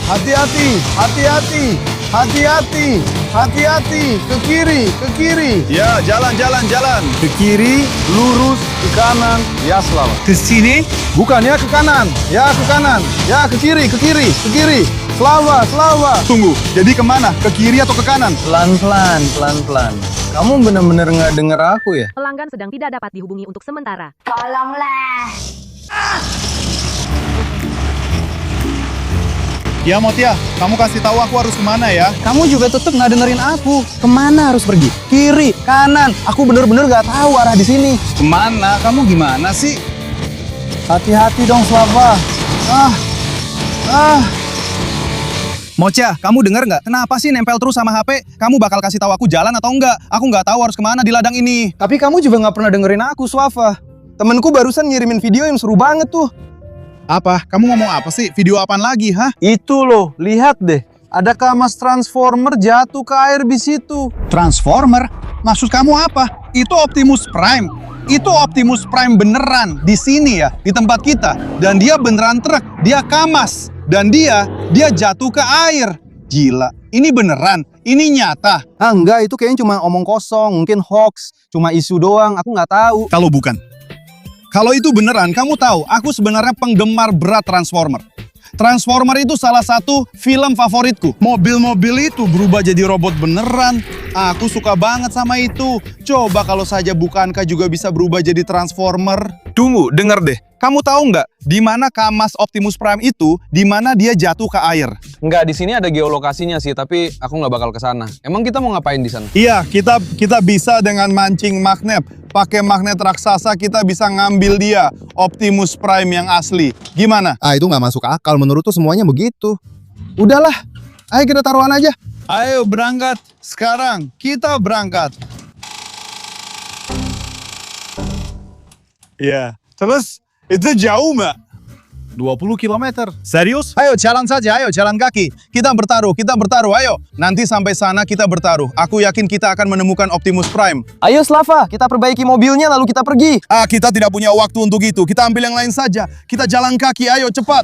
Hati-hati, hati-hati, hati-hati, hati-hati. Ke kiri, ke kiri. Ya, jalan. Ke kiri, lurus, ke kanan. Ya, Slava. Ke sini? Bukan, ya ke kanan. Ya, ke kanan. Ya, ke kiri, ke kiri, ke kiri. Slava. Tunggu, jadi kemana? Ke kiri atau ke kanan? Pelan-pelan. Kamu bener-bener nggak denger aku ya? Pelanggan sedang tidak dapat dihubungi untuk sementara. Tolonglah. Ya Motia, kamu kasih tahu aku harus kemana ya? Kamu juga tetep nggak dengerin aku. Kemana harus pergi? Kiri, kanan. Aku bener-bener nggak tahu arah di sini. Kemana? Kamu gimana sih? Hati-hati dong, Slava. Mocha, kamu dengar nggak? Kenapa sih nempel terus sama HP? Kamu bakal kasih tahu aku jalan atau enggak? Aku nggak tahu harus kemana di ladang ini. Tapi kamu juga nggak pernah dengerin aku, Slava. Temenku barusan ngirimin video yang seru banget tuh. Apa? Kamu ngomong apa sih? Video apaan lagi, hah? Itu loh, lihat deh. Ada Kamaz Transformer jatuh ke air di situ. Transformer? Maksud kamu apa? Itu Optimus Prime. Itu Optimus Prime beneran di sini ya, di tempat kita. Dan dia beneran truk, dia Kamaz. Dan dia jatuh ke air. Gila, ini beneran, ini nyata. Ah enggak, itu kayaknya cuma omong kosong, mungkin hoax, cuma isu doang, aku nggak tahu. Kalau bukan. Kalau itu beneran, kamu tahu, aku sebenarnya penggemar berat Transformer. Transformer itu salah satu film favoritku. Mobil-mobil itu berubah jadi robot beneran. Aku suka banget sama itu. Coba kalau saja Bukankah juga bisa berubah jadi Transformer. Tunggu, denger deh. Kamu tahu nggak di mana Kamaz Optimus Prime itu, di mana dia jatuh ke air? Enggak, di sini ada geolokasinya sih, tapi aku nggak bakal ke sana. Emang kita mau ngapain di sana? Iya, kita bisa dengan mancing magnet. Pakai magnet raksasa kita bisa ngambil dia, Optimus Prime yang asli. Gimana? Itu nggak masuk akal, menurutku semuanya begitu. Udahlah, ayo kita taruhan aja. Ayo berangkat sekarang, kita berangkat. Ya, terus itu jauh mbak? 20 km. Serius? Ayo jalan saja, ayo jalan kaki. Kita bertaruh, ayo. Nanti sampai sana kita bertaruh. Aku yakin kita akan menemukan Optimus Prime. Ayo Slava, kita perbaiki mobilnya lalu kita pergi. Kita tidak punya waktu untuk itu. Kita ambil yang lain saja. Kita jalan kaki, ayo cepat.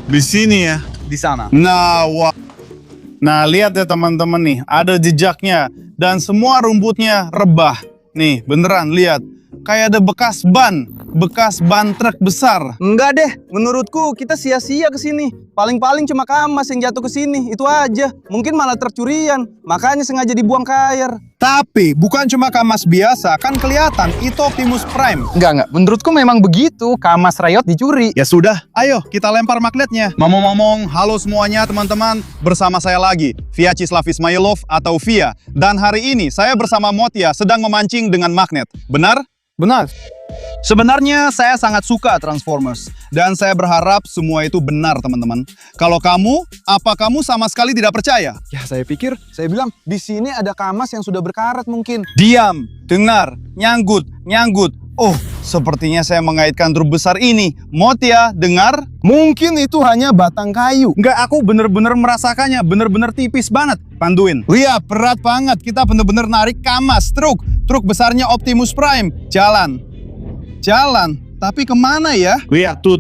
Di sini ya? Di sana. Nah, lihat ya teman-teman nih, ada jejaknya. Dan semua rumputnya rebah. Nih, beneran, lihat. Kayak ada bekas ban truk besar. Enggak deh, menurutku kita sia-sia ke sini. Paling-paling cuma Kamaz yang jatuh ke sini, itu aja. Mungkin malah truk curian, makanya sengaja dibuang ke air. Tapi bukan cuma Kamaz biasa, kan kelihatan itu Optimus Prime. Enggak, menurutku memang begitu. Kamaz Riot dicuri. Ya sudah, ayo kita lempar magnetnya. Ngomong-ngomong, halo semuanya teman-teman. Bersama saya lagi, Vyacheslav Ismailov atau Via. Dan hari ini saya bersama Motia sedang memancing dengan magnet. Benar? Benar. Sebenarnya saya sangat suka Transformers. Dan saya berharap semua itu benar teman-teman. Kalau kamu, apa kamu sama sekali tidak percaya? Ya saya bilang di sini ada Kamaz yang sudah berkarat mungkin. Diam, dengar, nyanggut. Oh, sepertinya saya mengaitkan truk besar ini. Motia, dengar? Mungkin itu hanya batang kayu. Enggak, aku bener-bener merasakannya, bener-bener tipis banget. Panduin. Lihat, berat banget. Kita bener-bener narik Kamaz, truk besarnya Optimus Prime. Jalan. Tapi kemana ya? Lihat, tuh.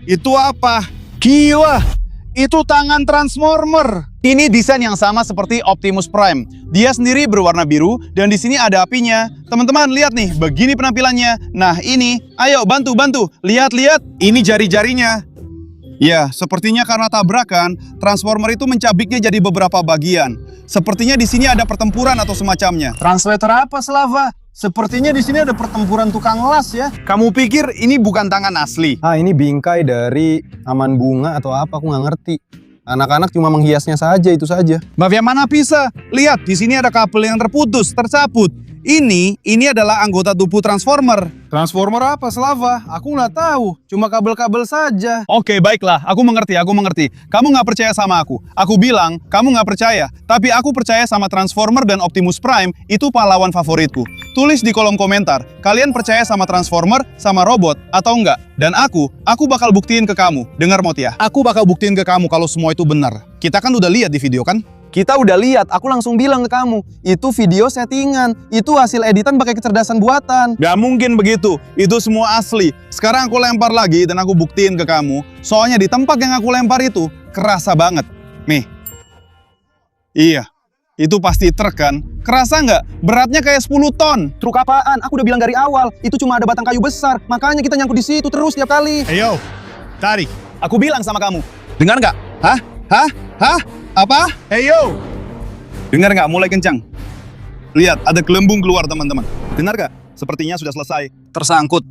Itu apa? Gila, itu tangan Transformer. Ini desain yang sama seperti Optimus Prime. Dia sendiri berwarna biru dan di sini ada apinya. Teman-teman lihat nih, begini penampilannya. Nah ini, ayo bantu. Lihat. Ini jari-jarinya. Ya, sepertinya karena tabrakan, Transformer itu mencabiknya jadi beberapa bagian. Sepertinya di sini ada pertempuran atau semacamnya. Translator apa, Slava? Sepertinya di sini ada pertempuran tukang las ya. Kamu pikir ini bukan tangan asli? Ini bingkai dari taman bunga atau apa, aku nggak ngerti. Anak-anak cuma menghiasnya saja, itu saja. Bagaimana bisa? Lihat, di sini ada kabel yang terputus, tercabut. Ini adalah anggota tubuh Transformer. Transformer apa, Slava? Aku nggak tahu, cuma kabel-kabel saja. Oke, baiklah. Aku mengerti. Kamu nggak percaya sama aku. Aku bilang, kamu nggak percaya. Tapi aku percaya sama Transformer dan Optimus Prime, itu pahlawan favoritku. Tulis di kolom komentar, kalian percaya sama Transformer, sama robot, atau enggak? Dan aku bakal buktiin ke kamu. Dengar, Motia. Aku bakal buktiin ke kamu kalau semua itu benar. Kita kan udah lihat di video, kan? Kita udah lihat, aku langsung bilang ke kamu, itu video settingan, itu hasil editan pakai kecerdasan buatan. Gak mungkin begitu, itu semua asli. Sekarang aku lempar lagi dan aku buktiin ke kamu. Soalnya di tempat yang aku lempar itu, kerasa banget. Nih. Iya, itu pasti truk kan? Kerasa nggak? Beratnya kayak 10 ton. Truk apaan? Aku udah bilang dari awal, itu cuma ada batang kayu besar, makanya kita nyangkut di situ terus tiap kali. Ayo, tarik. Aku bilang sama kamu. Dengar nggak? Hah? Apa? Ayo. Dengar nggak? Mulai kencang. Lihat, ada gelembung keluar teman-teman. Dengar nggak? Sepertinya sudah selesai. Tersangkut.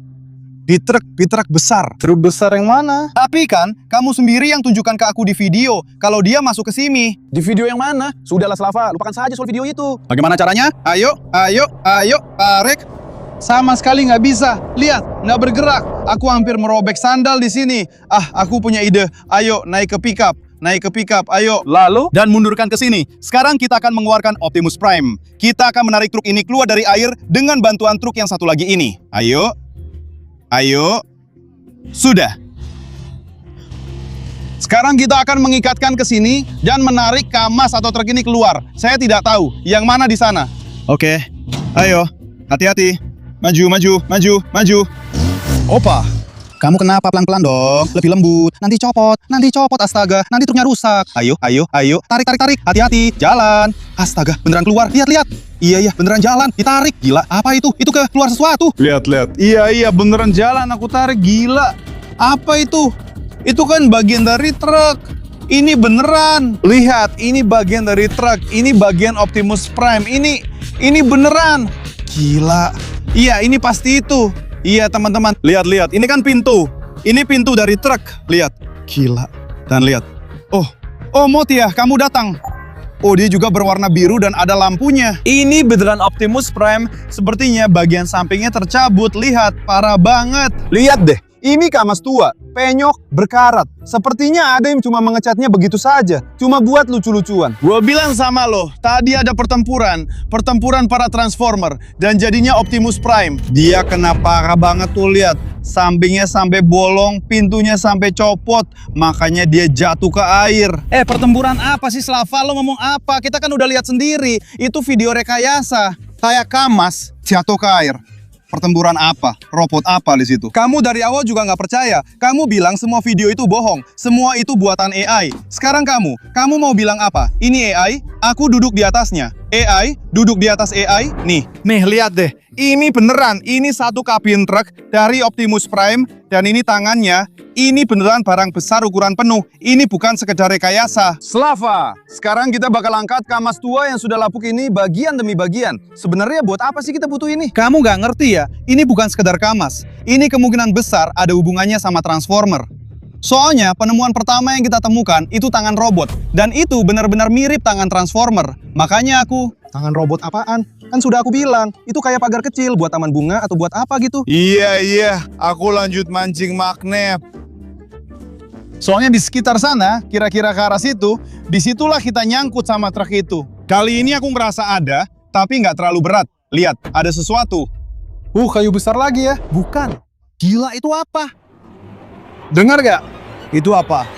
Di truk besar. Truk besar yang mana? Tapi kan, kamu sendiri yang tunjukkan ke aku di video kalau dia masuk ke sini. Di video yang mana? Sudahlah Slava, lupakan saja soal video itu. Bagaimana caranya? Ayo, tarik. Sama sekali nggak bisa. Lihat, nggak bergerak. Aku hampir merobek sandal di sini. Aku punya ide. Ayo, naik ke pickup, ayo. Lalu? Dan mundurkan ke sini. Sekarang kita akan mengeluarkan Optimus Prime. Kita akan menarik truk ini keluar dari air dengan bantuan truk yang satu lagi ini. Ayo. Sudah. Sekarang kita akan mengikatkan ke sini dan menarik Kamaz atau truk ini keluar. Saya tidak tahu yang mana di sana. Oke. Ayo. Hati-hati. Maju. Opa. Kamu kenapa pelan-pelan dong? Lebih lembut. Nanti copot. Astaga. Nanti truknya rusak. Ayo. Tarik. Hati-hati. Jalan. Astaga, beneran keluar. Lihat. Iya, beneran jalan. Ditarik. Gila, apa itu? Itu keluar sesuatu. Lihat. Iya, beneran jalan. Aku tarik. Gila. Apa itu? Itu kan bagian dari truk. Ini beneran. Lihat, ini bagian dari truk. Ini bagian Optimus Prime. Ini beneran. Gila. Iya, ini pasti itu. Iya, teman-teman. Lihat. Ini kan pintu. Ini pintu dari truk. Lihat. Gila. Dan lihat. Oh, Motia, kamu datang. Oh, dia juga berwarna biru dan ada lampunya. Ini beneran Optimus Prime. Sepertinya bagian sampingnya tercabut. Lihat, parah banget. Lihat deh, ini Kamaz tua, penyok, berkarat. Sepertinya ada yang cuma mengecatnya begitu saja, cuma buat lucu-lucuan. Gua bilang sama lo, tadi ada pertempuran para Transformer, dan jadinya Optimus Prime. Dia kena parah banget tuh, lihat. Sampingnya sampai bolong, pintunya sampai copot, makanya dia jatuh ke air. Pertempuran apa sih, Slava? Lo ngomong apa? Kita kan udah lihat sendiri, itu video rekayasa. Kayak Kamaz jatuh ke air. Pertempuran apa? Robot apa di situ? Kamu dari awal juga nggak percaya. Kamu bilang semua video itu bohong. Semua itu buatan AI. Sekarang kamu mau bilang apa? Ini AI? Aku duduk di atasnya. AI? Duduk di atas AI? Nih, lihat deh. Ini beneran. Ini satu kabin truk dari Optimus Prime. Dan ini tangannya. Ini beneran barang besar ukuran penuh. Ini bukan sekedar rekayasa. Slava, sekarang kita bakal angkat Kamaz tua yang sudah lapuk ini bagian demi bagian. Sebenarnya buat apa sih kita butuh ini? Kamu nggak ngerti ya? Ini bukan sekedar Kamaz. Ini kemungkinan besar ada hubungannya sama Transformer. Soalnya penemuan pertama yang kita temukan itu tangan robot. Dan itu benar-benar mirip tangan Transformer. Makanya aku... Tangan robot apaan? Kan sudah aku bilang, itu kayak pagar kecil buat taman bunga atau buat apa gitu. Iya. Aku lanjut mancing magnet. Soalnya di sekitar sana, kira-kira ke arah situ, disitulah kita nyangkut sama truk itu. Kali ini aku ngerasa ada, tapi nggak terlalu berat. Lihat, ada sesuatu. Kayu besar lagi ya? Bukan. Gila, itu apa? Dengar gak? Itu apa?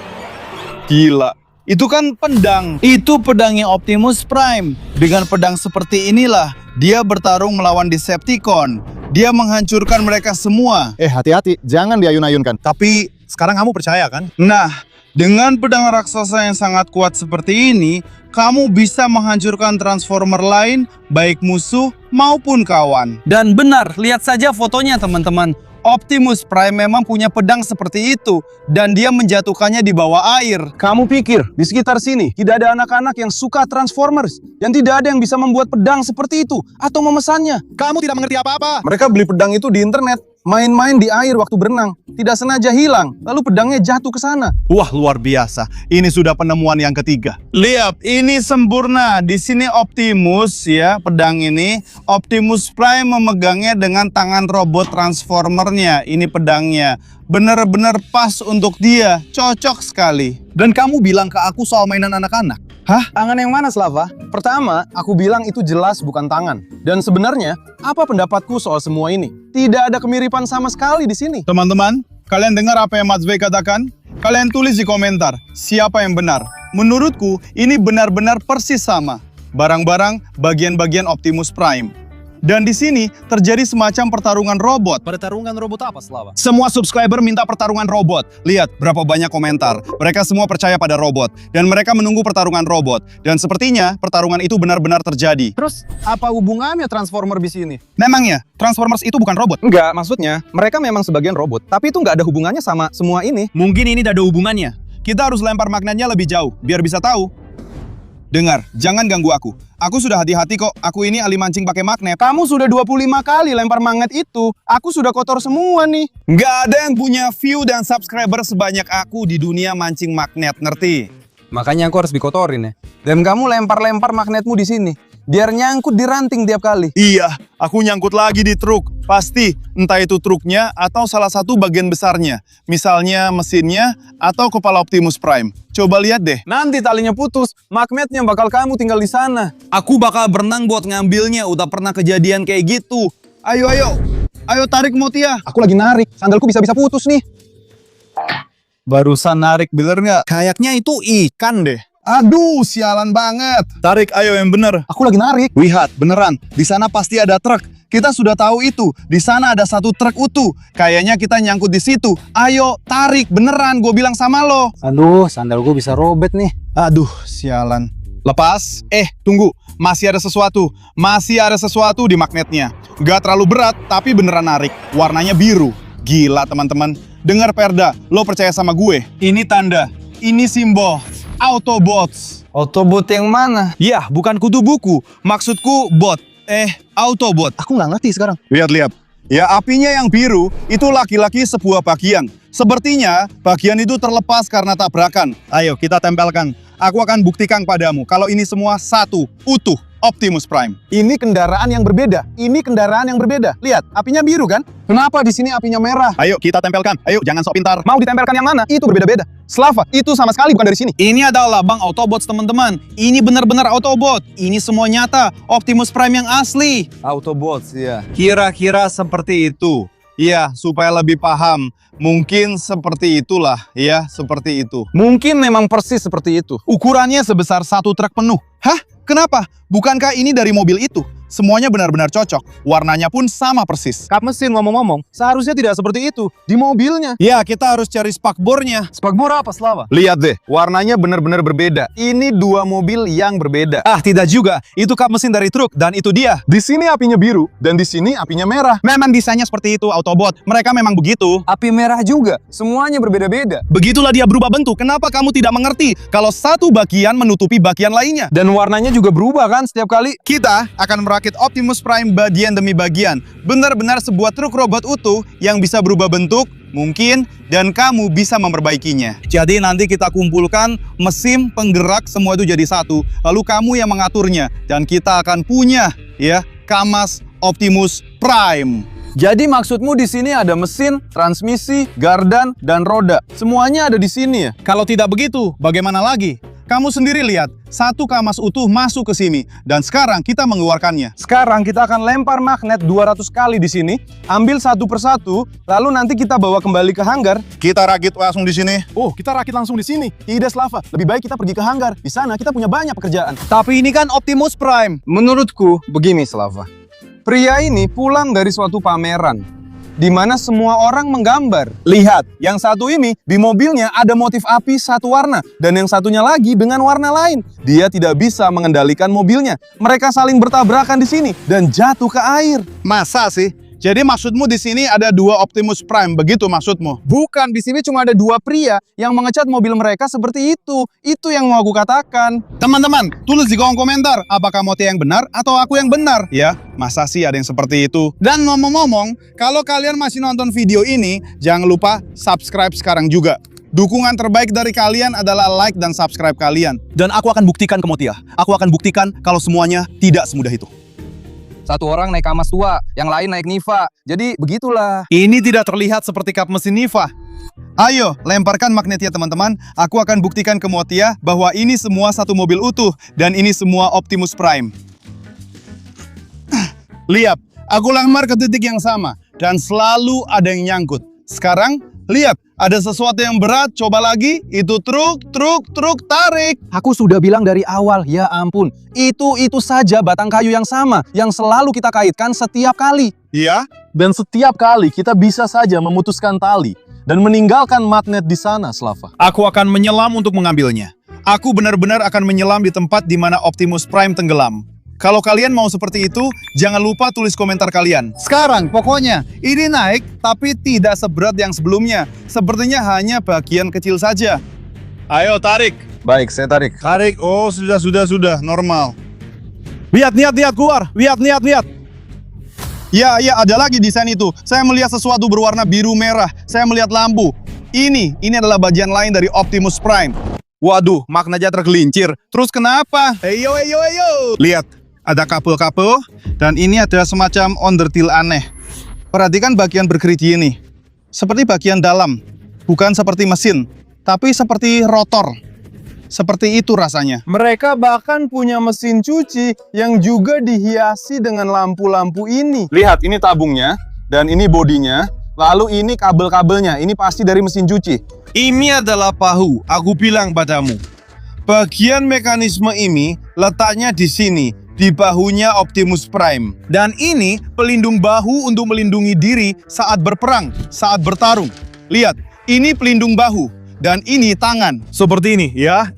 Gila. Itu kan pedang. Itu pedangnya Optimus Prime. Dengan pedang seperti inilah, dia bertarung melawan Decepticon. Dia menghancurkan mereka semua. Hati-hati, jangan diayun-ayunkan. Tapi sekarang kamu percaya kan? Nah, dengan pedang raksasa yang sangat kuat seperti ini, kamu bisa menghancurkan Transformer lain, baik musuh maupun kawan. Dan benar, lihat saja fotonya teman-teman. Optimus Prime memang punya pedang seperti itu, dan dia menjatuhkannya di bawah air. Kamu pikir di sekitar sini tidak ada anak-anak yang suka Transformers dan tidak ada yang bisa membuat pedang seperti itu atau memesannya? Kamu tidak mengerti apa-apa. Mereka beli pedang itu di internet, main-main di air waktu berenang, tidak sengaja hilang, lalu pedangnya jatuh ke sana. Wah, luar biasa. Ini sudah penemuan yang ketiga. Lihat, ini sempurna. Di sini Optimus ya, pedang ini. Optimus Prime memegangnya dengan tangan robot Transformernya. Ini pedangnya. Benar-benar pas untuk dia. Cocok sekali. Dan kamu bilang ke aku soal mainan anak-anak. Hah? Tangan yang mana, Slava? Pertama, aku bilang itu jelas bukan tangan. Dan sebenarnya, apa pendapatku soal semua ini? Tidak ada kemiripan sama sekali di sini. Teman-teman, kalian dengar apa yang Matsvei katakan? Kalian tulis di komentar, siapa yang benar? menurutku ini benar-benar persis sama. Barang-barang bagian-bagian Optimus Prime. Dan di sini terjadi semacam pertarungan robot. Pertarungan robot apa, Slava? Semua subscriber minta pertarungan robot. Lihat berapa banyak komentar. Mereka semua percaya pada robot. Dan mereka menunggu pertarungan robot. Dan sepertinya pertarungan itu benar-benar terjadi. Terus, apa hubungannya Transformer di sini? Memangnya, Transformers itu bukan robot? Enggak, maksudnya mereka memang sebagian robot. Tapi itu nggak ada hubungannya sama semua ini. Mungkin ini tidak ada hubungannya. Kita harus lempar magnetnya lebih jauh, biar bisa tahu. Dengar, jangan ganggu aku. Aku sudah hati-hati kok. Aku ini ahli mancing pakai magnet. Kamu sudah 25 kali lempar magnet itu. Aku sudah kotor semua nih. Nggak ada yang punya view dan subscriber sebanyak aku di dunia mancing magnet, ngerti? Makanya aku harus dikotorin ya. Dan kamu lempar-lempar magnetmu di sini. Biar nyangkut di ranting tiap kali. Iya, aku nyangkut lagi di truk. Pasti, entah itu truknya atau salah satu bagian besarnya. Misalnya mesinnya atau kepala Optimus Prime. Coba lihat deh. Nanti talinya putus, magnetnya bakal kamu tinggal di sana. Aku bakal berenang buat ngambilnya, udah pernah kejadian kayak gitu. Ayo, ayo. Ayo tarik Motia. Aku lagi narik, sandalku bisa-bisa putus nih. Barusan narik, bener nggak? Kayaknya itu ikan deh. Aduh, sialan banget. Tarik, ayo yang bener. Aku lagi narik. Lihat, beneran. Di sana pasti ada truk. Kita sudah tahu itu. Di sana ada satu truk utuh. Kayaknya kita nyangkut di situ. Ayo, tarik. Beneran, gue bilang sama lo. Aduh, sandal gue bisa robek nih. Aduh, sialan. Lepas. Tunggu. Masih ada sesuatu. Masih ada sesuatu di magnetnya. Gak terlalu berat, tapi beneran narik. Warnanya biru. Gila, teman-teman. Dengar Perda, lo percaya sama gue. Ini tanda. Ini simbol. Autobots. Autobot yang mana? Ya, bukan kutu buku. Maksudku bot. Autobot. Aku nggak ngerti sekarang. Lihat. Ya, apinya yang biru itu laki-laki sebuah bagian. Sepertinya bagian itu terlepas karena tabrakan. Ayo, kita tempelkan. Aku akan buktikan padamu kalau ini semua satu, utuh. Optimus Prime. Ini kendaraan yang berbeda. Ini kendaraan yang berbeda. Lihat, apinya biru kan? Kenapa di sini apinya merah? Ayo, kita tempelkan. Ayo, jangan sok pintar. Mau ditempelkan yang mana? Itu berbeda-beda. Slava, itu sama sekali bukan dari sini. Ini adalah Bang Autobots, teman-teman. Ini benar-benar Autobot. Ini semua nyata. Optimus Prime yang asli. Autobots, ya. Kira-kira seperti itu. Iya, supaya lebih paham. Mungkin seperti itulah, ya, seperti itu. Mungkin memang persis seperti itu. Ukurannya sebesar satu truk penuh. Hah? Kenapa? Bukankah ini dari mobil itu? Semuanya benar-benar cocok. Warnanya pun sama persis. Kap mesin ngomong-ngomong, seharusnya tidak seperti itu. Di mobilnya. Ya, kita harus cari spakbornya. Spakbor apa, Slava? Lihat deh. Warnanya benar-benar berbeda. Ini dua mobil yang berbeda. Ah, tidak juga. Itu kap mesin dari truk, dan itu dia. Di sini apinya biru, dan di sini apinya merah. Memang desainnya seperti itu, Autobot. Mereka memang begitu. Api merah juga. Semuanya berbeda-beda. Begitulah dia berubah bentuk. Kenapa kamu tidak mengerti kalau satu bagian menutupi bagian lainnya? Dan warnanya juga berubah kan setiap kali. Kita akan merakit Optimus Prime bagian demi bagian. Benar-benar sebuah truk robot utuh yang bisa berubah bentuk, mungkin, dan kamu bisa memperbaikinya. Jadi nanti kita kumpulkan mesin, penggerak, semua itu jadi satu. Lalu kamu yang mengaturnya. Dan kita akan punya, ya, Kamaz Optimus Prime. Jadi maksudmu di sini ada mesin, transmisi, gardan, dan roda. Semuanya ada di sini ya? Kalau tidak begitu, bagaimana lagi? Kamu sendiri lihat, satu Kamaz utuh masuk ke sini. Dan sekarang kita mengeluarkannya. Sekarang kita akan lempar magnet 200 kali di sini, ambil satu persatu, lalu nanti kita bawa kembali ke hanggar. Kita rakit langsung di sini. Oh, kita rakit langsung di sini. Tidak, Slava. Lebih baik kita pergi ke hanggar. Di sana kita punya banyak pekerjaan. Tapi ini kan Optimus Prime. Menurutku, begini, Slava. Pria ini pulang dari suatu pameran di mana semua orang menggambar. Lihat, yang satu ini di mobilnya ada motif api satu warna dan yang satunya lagi dengan warna lain. Dia tidak bisa mengendalikan mobilnya. Mereka saling bertabrakan di sini dan jatuh ke air. Masa sih? Jadi maksudmu di sini ada dua Optimus Prime, begitu maksudmu? Bukan, di sini cuma ada dua pria yang mengecat mobil mereka seperti itu. Itu yang mau aku katakan. Teman-teman, tulis di kolom komentar apakah Motia yang benar atau aku yang benar. Ya, masa sih ada yang seperti itu? Dan ngomong-ngomong, kalau kalian masih nonton video ini, jangan lupa subscribe sekarang juga. Dukungan terbaik dari kalian adalah like dan subscribe kalian. Dan aku akan buktikan ke Motia. Aku akan buktikan kalau semuanya tidak semudah itu. Satu orang naik Kamaz tua, yang lain naik Niva. Jadi begitulah. Ini tidak terlihat seperti kap mesin Niva. Ayo, lemparkan magnetnya teman-teman. Aku akan buktikan ke Motia bahwa ini semua satu mobil utuh. Dan ini semua Optimus Prime. Lihat, aku lempar ke titik yang sama. Dan selalu ada yang nyangkut. Sekarang, Lihat, ada sesuatu yang berat, coba lagi. Itu truk, tarik. Aku sudah bilang dari awal, ya ampun. Itu saja batang kayu yang sama, yang selalu kita kaitkan setiap kali. Iya? Dan setiap kali kita bisa saja memutuskan tali dan meninggalkan magnet di sana, Slava. Aku akan menyelam untuk mengambilnya. Aku benar-benar akan menyelam di tempat di mana Optimus Prime tenggelam. Kalau kalian mau seperti itu, jangan lupa tulis komentar kalian. Sekarang, pokoknya, ini naik, tapi tidak seberat yang sebelumnya. Sepertinya hanya bagian kecil saja. Ayo, tarik. Baik, saya tarik. Tarik, oh sudah, normal. Lihat, keluar. Lihat. Ya, ada lagi desain itu. Saya melihat sesuatu berwarna biru merah. Saya melihat lampu. Ini adalah bagian lain dari Optimus Prime. Waduh, magnetnya tergelincir. Terus kenapa? Eyo. Lihat. Ada kabel-kabel, dan ini ada semacam onderdil aneh. Perhatikan bagian bergerigi ini. Seperti bagian dalam, bukan seperti mesin, tapi seperti rotor. Seperti itu rasanya. Mereka bahkan punya mesin cuci yang juga dihiasi dengan lampu-lampu ini. Lihat, ini tabungnya, dan ini bodinya. Lalu ini kabel-kabelnya, ini pasti dari mesin cuci. Ini adalah bahu, aku bilang padamu. Bagian mekanisme ini letaknya di sini, di bahunya Optimus Prime. Dan ini pelindung bahu untuk melindungi diri saat berperang, saat bertarung. Lihat, ini pelindung bahu. Dan ini tangan. Seperti ini, ya.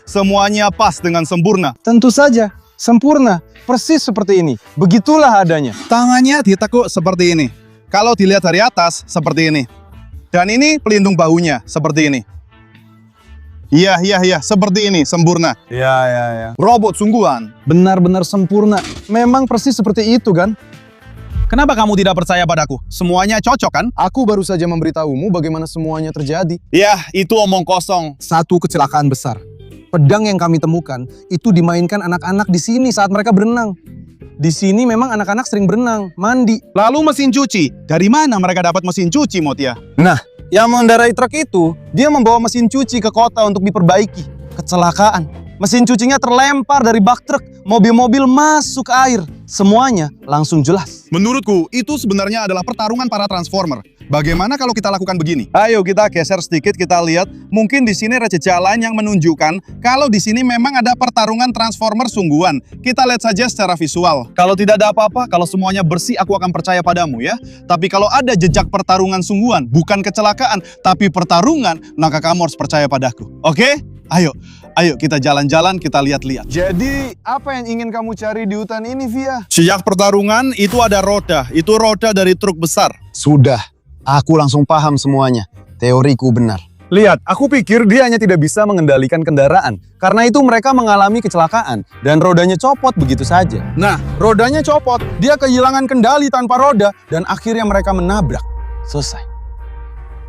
Semuanya pas dengan sempurna. Tentu saja, sempurna, persis seperti ini. Begitulah adanya. Tangannya ditekuk seperti ini. Kalau dilihat dari atas, seperti ini. Dan ini pelindung bahunya, seperti ini. Iya, seperti ini, sempurna. Ya. Robot sungguhan. Benar-benar sempurna. Memang persis seperti itu, kan? Kenapa kamu tidak percaya padaku? Semuanya cocok, kan? Aku baru saja memberitahumu bagaimana semuanya terjadi. Ya, itu omong kosong. Satu kecelakaan besar. Pedang yang kami temukan itu dimainkan anak-anak di sini saat mereka berenang. Di sini memang anak-anak sering berenang, mandi. Lalu mesin cuci. Dari mana mereka dapat mesin cuci, Motia? Nah, yang mengendarai truk itu, dia membawa mesin cuci ke kota untuk diperbaiki. Kecelakaan. Mesin cucinya terlempar dari bak truk. Mobil-mobil masuk ke air. Semuanya langsung jelas. Menurutku, itu sebenarnya adalah pertarungan para Transformer. Bagaimana kalau kita lakukan begini? Ayo kita geser sedikit, kita lihat. Mungkin di sini ada jejak lain yang menunjukkan kalau di sini memang ada pertarungan Transformer sungguhan. Kita lihat saja secara visual. Kalau tidak ada apa-apa, kalau semuanya bersih, aku akan percaya padamu ya. Tapi kalau ada jejak pertarungan sungguhan, bukan kecelakaan, tapi pertarungan, maka kamu harus percaya padaku. Oke? Ayo kita jalan-jalan, kita lihat-lihat. Jadi, apa yang ingin kamu cari di hutan ini, Via? Sejak pertarungan, itu ada roda. Itu roda dari truk besar. Sudah, aku langsung paham semuanya. Teoriku benar. Lihat, aku pikir dia hanya tidak bisa mengendalikan kendaraan. Karena itu mereka mengalami kecelakaan. Dan rodanya copot begitu saja. Nah, rodanya copot. Dia kehilangan kendali tanpa roda. Dan akhirnya mereka menabrak. Selesai.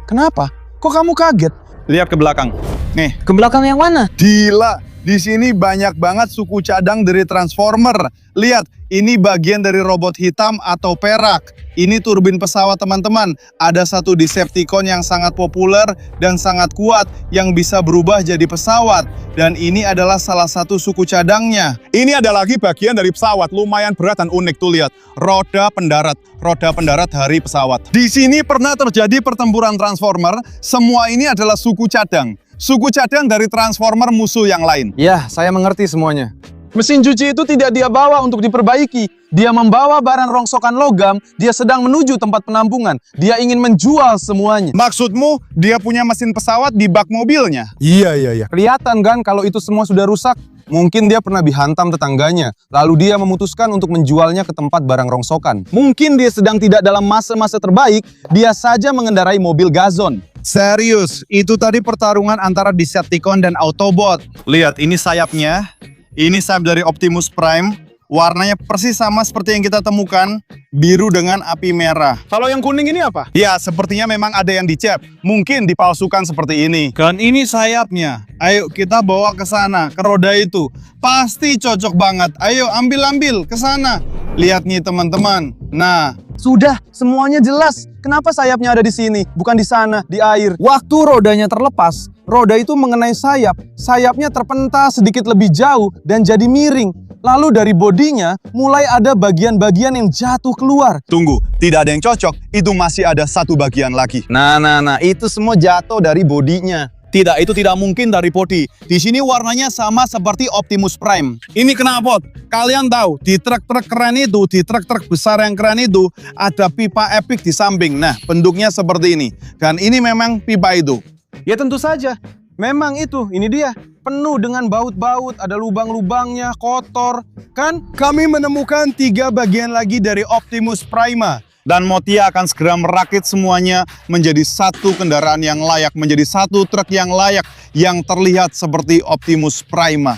Kenapa? Kok kamu kaget? Lihat ke belakang. Nih, Ke belakang yang mana? gila. Di sini banyak banget suku cadang dari Transformer. Lihat, ini bagian dari robot hitam atau perak. Ini turbin pesawat teman-teman. Ada satu Decepticon yang sangat populer dan sangat kuat yang bisa berubah jadi pesawat. Dan ini adalah salah satu suku cadangnya. Ini ada lagi bagian dari pesawat, lumayan berat dan unik tuh lihat. Roda pendarat hari pesawat. Di sini pernah terjadi pertempuran Transformer. Semua ini adalah suku cadang. Suku cadang dari Transformer musuh yang lain. Ya, saya mengerti semuanya. Mesin cuci itu tidak dia bawa untuk diperbaiki. Dia membawa barang rongsokan logam, dia sedang menuju tempat penampungan. Dia ingin menjual semuanya. Maksudmu dia punya mesin pesawat di bak mobilnya? Iya. Kelihatan kan kalau itu semua sudah rusak? Mungkin dia pernah dihantam tetangganya. Lalu dia memutuskan untuk menjualnya ke tempat barang rongsokan. Mungkin dia sedang tidak dalam masa-masa terbaik, dia saja mengendarai mobil Gazon. Serius, itu tadi pertarungan antara Decepticon dan Autobot. Lihat, ini sayapnya. Ini sayap dari Optimus Prime. Warnanya persis sama seperti yang kita temukan, biru dengan api merah. Kalau yang kuning ini apa? Ya, sepertinya memang ada yang dicap. Mungkin dipalsukan seperti ini. Dan ini sayapnya. Ayo kita bawa ke sana, ke roda itu. Pasti cocok banget. Ayo ambil ke sana. Lihat nih teman-teman. Nah, Sudah, semuanya jelas. Kenapa sayapnya ada di sini, bukan di sana, di air? Waktu rodanya terlepas, roda itu mengenai sayap. Sayapnya terpental sedikit lebih jauh dan jadi miring. Lalu dari bodinya mulai ada bagian-bagian yang jatuh keluar. Tunggu, tidak ada yang cocok. Itu masih ada satu bagian lagi. Nah, itu semua jatuh dari bodinya. Tidak, itu tidak mungkin dari body. Di sini warnanya sama seperti Optimus Prime. Ini knalpot. Kalian tahu, di truk-truk keren itu, di truk-truk besar yang keren itu, ada pipa epic di samping. Nah, bentuknya seperti ini. Dan ini memang pipa itu. Ya tentu saja. Memang itu, ini dia. Penuh dengan baut-baut, ada lubang-lubangnya, kotor. Kan? Kami menemukan 3 bagian lagi dari Optimus Prima. Dan Motia akan segera merakit semuanya menjadi satu kendaraan yang layak, menjadi satu truk yang layak, yang terlihat seperti Optimus Prima.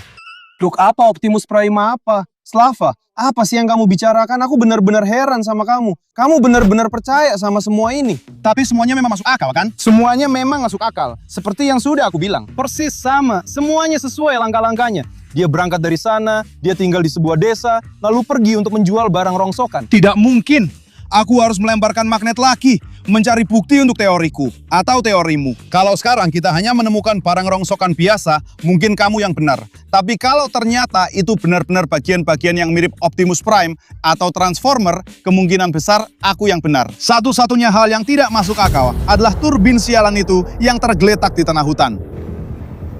Truk apa Optimus Prima apa? Slava, apa sih yang kamu bicarakan? Aku benar-benar heran sama kamu. Kamu benar-benar percaya sama semua ini. Tapi semuanya memang masuk akal kan? Semuanya memang masuk akal. Seperti yang sudah aku bilang. Persis sama. Semuanya sesuai langkah-langkahnya. Dia berangkat dari sana, dia tinggal di sebuah desa, lalu pergi untuk menjual barang rongsokan. Tidak mungkin. Aku harus melemparkan magnet lagi, mencari bukti untuk teoriku atau teorimu. Kalau sekarang kita hanya menemukan barang rongsokan biasa, mungkin kamu yang benar. Tapi kalau ternyata itu benar-benar bagian-bagian yang mirip Optimus Prime atau Transformer, kemungkinan besar aku yang benar. Satu-satunya hal yang tidak masuk akal adalah turbin sialan itu yang tergeletak di tengah hutan.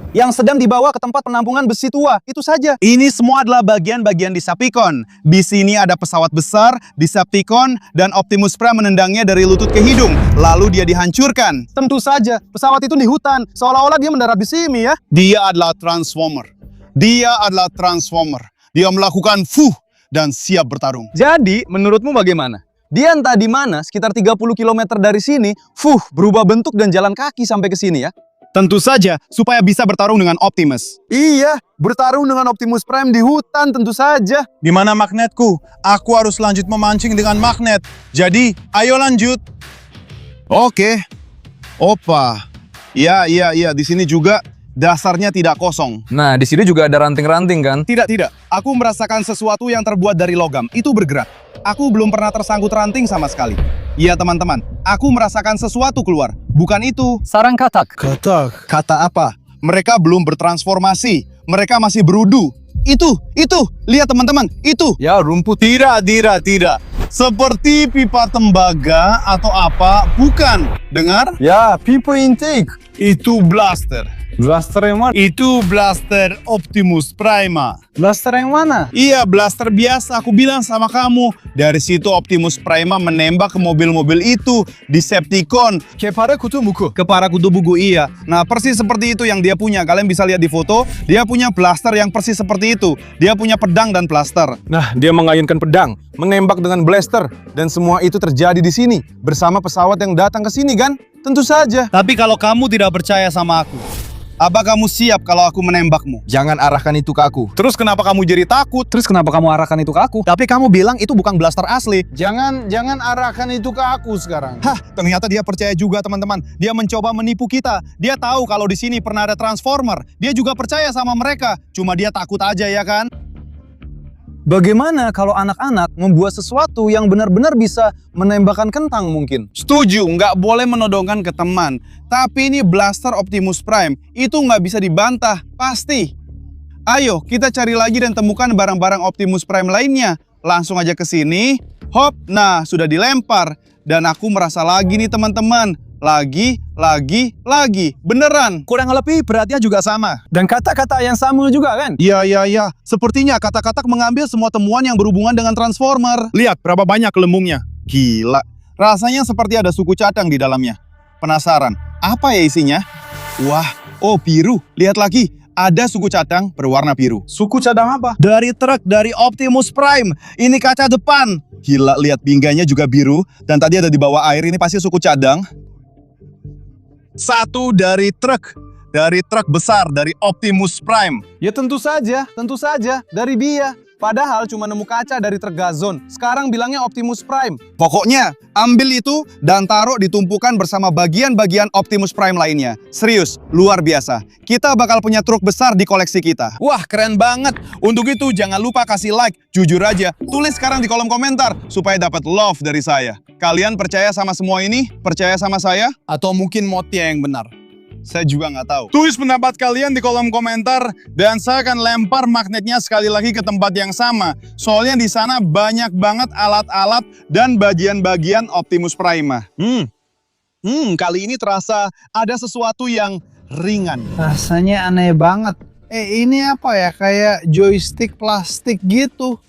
Yang sedang dibawa ke tempat penampungan besi tua, itu saja. Ini semua adalah bagian-bagian Decepticon. Di sini ada pesawat besar, Decepticon, dan Optimus Prime menendangnya dari lutut ke hidung. Lalu dia dihancurkan. Tentu saja, pesawat itu di hutan. Seolah-olah dia mendarat di sini ya. Dia adalah Transformer. Dia melakukan dan siap bertarung. Jadi, menurutmu bagaimana? Dia entah di mana, sekitar 30 km dari sini, berubah bentuk dan jalan kaki sampai ke sini ya. Tentu saja, supaya bisa bertarung dengan Optimus. Iya, bertarung dengan Optimus Prime di hutan tentu saja. Di mana magnetku? Aku harus lanjut memancing dengan magnet. Jadi, ayo lanjut. Oke. Opa. Iya. Di sini juga dasarnya tidak kosong. Nah, di sini juga ada ranting-ranting kan? Tidak. Aku merasakan sesuatu yang terbuat dari logam. Itu bergerak. Aku belum pernah tersangkut ranting sama sekali. Iya teman-teman, aku merasakan sesuatu keluar. Bukan itu. Sarang katak. Kata apa? Mereka belum bertransformasi. Mereka masih berudu. Itu. Lihat teman-teman, itu. Ya, rumput. Tidak. Seperti pipa tembaga atau apa? Bukan. Dengar? Ya, people intake. Itu blaster. Blaster yang mana? Itu blaster Optimus Prima. Blaster yang mana? Iya, blaster biasa. Aku bilang sama kamu. Dari situ Optimus Prima menembak ke mobil-mobil itu. Decepticon. Kepada kutu buku. Ke para kutu buku, iya. Nah, persis seperti itu yang dia punya. Kalian bisa lihat di foto. Dia punya blaster yang persis seperti itu. Dia punya pedang dan blaster. Nah, dia mengayunkan pedang, menembak dengan blaster, dan semua itu terjadi di sini bersama pesawat yang datang ke sini kan? Tentu saja. Tapi kalau kamu tidak percaya sama aku, apa kamu siap kalau aku menembakmu? Jangan arahkan itu ke aku. Terus kenapa kamu jadi takut? Terus kenapa kamu arahkan itu ke aku? Tapi kamu bilang itu bukan blaster asli. Jangan arahkan itu ke aku sekarang. Hah, ternyata dia percaya juga teman-teman. Dia mencoba menipu kita. Dia tahu kalau di sini pernah ada Transformer. Dia juga percaya sama mereka. Cuma dia takut aja ya kan? Bagaimana kalau anak-anak membuat sesuatu yang benar-benar bisa menembakkan kentang mungkin? Setuju, nggak boleh menodongkan ke teman. Tapi ini blaster Optimus Prime, itu nggak bisa dibantah, pasti. Ayo, kita cari lagi dan temukan barang-barang Optimus Prime lainnya. Langsung aja ke sini. Hop, nah sudah dilempar. Dan aku merasa lagi nih teman-teman. Lagi. Beneran. Kurang lebih beratnya juga sama. Dan kata-kata yang sama juga kan? Iya. Sepertinya kata-kata mengambil semua temuan yang berhubungan dengan Transformer. Lihat berapa banyak gelembungnya. Gila. Rasanya seperti ada suku cadang di dalamnya. Penasaran? Apa ya isinya? Wah, biru. Lihat lagi. Ada suku cadang berwarna biru. Suku cadang apa? Dari truk dari Optimus Prime. Ini kaca depan. Gila, lihat pinggangnya juga biru. Dan tadi ada di bawah air. Ini pasti suku cadang. Satu dari truk besar dari Optimus Prime. Ya tentu saja dari dia. Padahal cuma nemu kaca dari truk Gazon. Sekarang bilangnya Optimus Prime. Pokoknya ambil itu dan taruh ditumpukan bersama bagian-bagian Optimus Prime lainnya. Serius, luar biasa. Kita bakal punya truk besar di koleksi kita. Wah, keren banget. Untuk itu jangan lupa kasih like. Jujur aja, tulis sekarang di kolom komentar supaya dapat love dari saya. Kalian percaya sama semua ini? Percaya sama saya? Atau mungkin Motia yang benar? Saya juga nggak tahu. Tulis pendapat kalian di kolom komentar dan saya akan lempar magnetnya sekali lagi ke tempat yang sama. Soalnya di sana banyak banget alat-alat dan bagian-bagian Optimus Prime. Kali ini terasa ada sesuatu yang ringan. Rasanya aneh banget. Ini apa ya? Kayak joystick plastik gitu.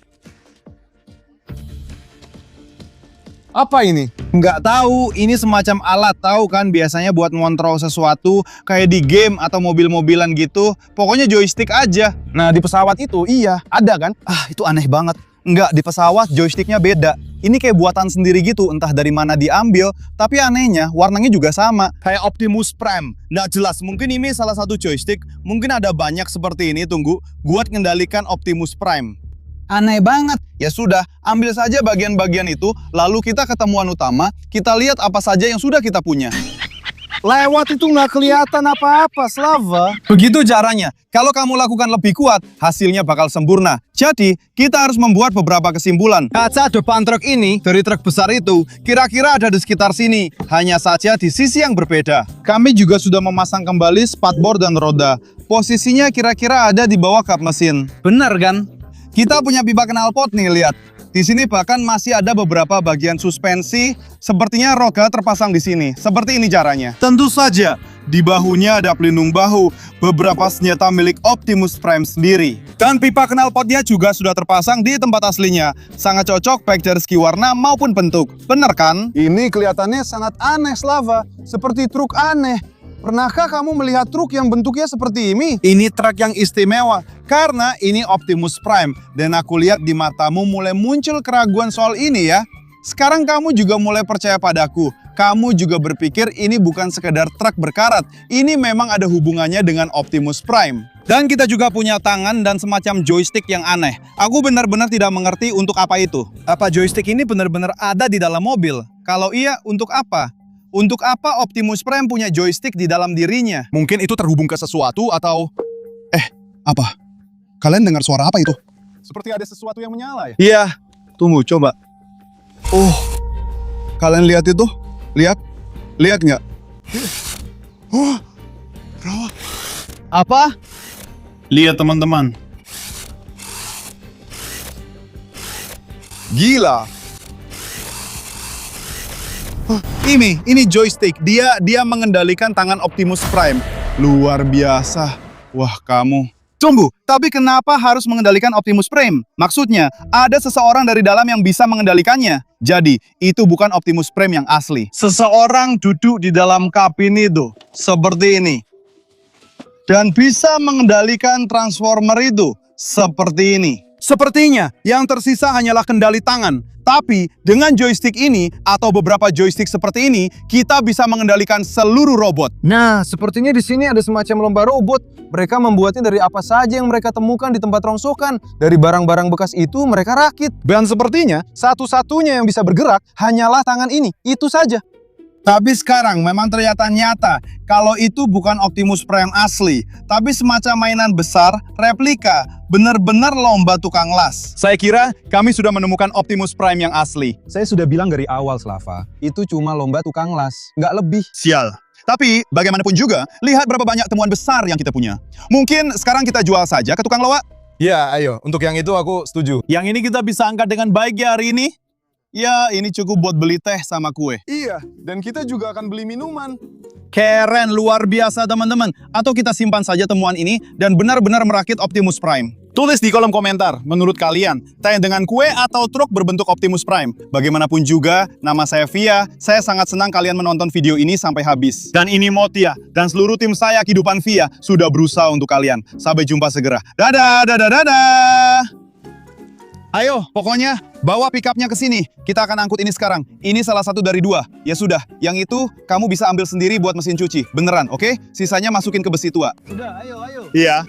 Apa ini? Nggak tahu, ini semacam alat, tahu kan biasanya buat ngontrol sesuatu kayak di game atau mobil-mobilan gitu. Pokoknya joystick aja. Nah, di pesawat itu iya, ada kan? Itu aneh banget. Nggak, di pesawat joysticknya beda. Ini kayak buatan sendiri gitu, entah dari mana diambil. Tapi anehnya, warnanya juga sama. Kayak Optimus Prime. Nggak jelas, mungkin ini salah satu joystick. Mungkin ada banyak seperti ini, tunggu. Buat mengendalikan Optimus Prime. Aneh banget. Ya sudah, ambil saja bagian-bagian itu, lalu kita ke temuan utama, kita lihat apa saja yang sudah kita punya. Lewat itu nggak kelihatan apa-apa, Slava. Begitu caranya. Kalau kamu lakukan lebih kuat, hasilnya bakal sempurna. Jadi, kita harus membuat beberapa kesimpulan. Kaca depan truk ini, dari truk besar itu, kira-kira ada di sekitar sini. Hanya saja di sisi yang berbeda. Kami juga sudah memasang kembali spatbor dan roda. Posisinya kira-kira ada di bawah kap mesin. Bener kan? Kita punya pipa knalpot nih, lihat. Di sini bahkan masih ada beberapa bagian suspensi, sepertinya roda terpasang di sini. Seperti ini caranya. Tentu saja, di bahunya ada pelindung bahu, beberapa senjata milik Optimus Prime sendiri. Dan pipa knalpotnya juga sudah terpasang di tempat aslinya. Sangat cocok baik dari segi warna maupun bentuk. Bener kan? Ini kelihatannya sangat aneh, Slava. Seperti truk aneh. Pernahkah kamu melihat truk yang bentuknya seperti ini? Ini truk yang istimewa karena ini Optimus Prime dan aku lihat di matamu mulai muncul keraguan soal ini ya. Sekarang kamu juga mulai percaya padaku. Kamu juga berpikir ini bukan sekedar truk berkarat. Ini memang ada hubungannya dengan Optimus Prime. Dan kita juga punya tangan dan semacam joystick yang aneh. Aku benar-benar tidak mengerti untuk apa itu. Apa joystick ini benar-benar ada di dalam mobil? Kalau iya, untuk apa? Untuk apa Optimus Prime punya joystick di dalam dirinya? Mungkin itu terhubung ke sesuatu atau... apa? Kalian dengar suara apa itu? Seperti ada sesuatu yang menyala ya? Iya, tunggu, coba. Oh, kalian lihat itu? Lihat? Lihat nggak? Apa? Lihat teman-teman. Gila. Ini joystick. Dia mengendalikan tangan Optimus Prime. Luar biasa. Wah, kamu. Tunggu, tapi kenapa harus mengendalikan Optimus Prime? Maksudnya, ada seseorang dari dalam yang bisa mengendalikannya. Jadi, itu bukan Optimus Prime yang asli. Seseorang duduk di dalam kabin itu, seperti ini. Dan bisa mengendalikan Transformer itu, seperti ini. Sepertinya, yang tersisa hanyalah kendali tangan. Tapi, dengan joystick ini, atau beberapa joystick seperti ini, kita bisa mengendalikan seluruh robot. Nah, sepertinya di sini ada semacam lomba robot. Mereka membuatnya dari apa saja yang mereka temukan di tempat rongsokan. Dari barang-barang bekas itu mereka rakit. Dan sepertinya, Satu-satunya yang bisa bergerak hanyalah tangan ini. Itu saja. tapi sekarang memang ternyata nyata kalau itu bukan Optimus Prime asli, tapi semacam mainan besar, replika, benar-benar lomba tukang las. Saya kira kami sudah menemukan Optimus Prime yang asli. Saya sudah bilang dari awal, Slava. Itu cuma lomba tukang las, nggak lebih. Sial. Tapi bagaimanapun juga, lihat berapa banyak temuan besar yang kita punya. Mungkin sekarang kita jual saja ke tukang loak? Ya, ayo. Untuk yang itu aku setuju. Yang ini kita bisa angkat dengan baik ya hari ini? Ya, ini cukup buat beli teh sama kue. Iya, dan kita juga akan beli minuman. Keren, luar biasa teman-teman. Atau kita simpan saja temuan ini dan benar-benar merakit Optimus Prime. Tulis di kolom komentar, menurut kalian, teh dengan kue atau truk berbentuk Optimus Prime? Bagaimanapun juga, nama saya Via. Saya sangat senang kalian menonton video ini sampai habis. Dan ini Motia, dan seluruh tim saya Kehidupan Via sudah berusaha untuk kalian. Sampai jumpa segera. Dadah, dadah, dadah. Ayo, pokoknya bawa pickupnya ke sini. Kita akan angkut ini sekarang. Ini salah satu dari dua. Ya sudah, yang itu kamu bisa ambil sendiri buat mesin cuci. Beneran, oke? Sisanya masukin ke besi tua. Sudah, ayo. Iya.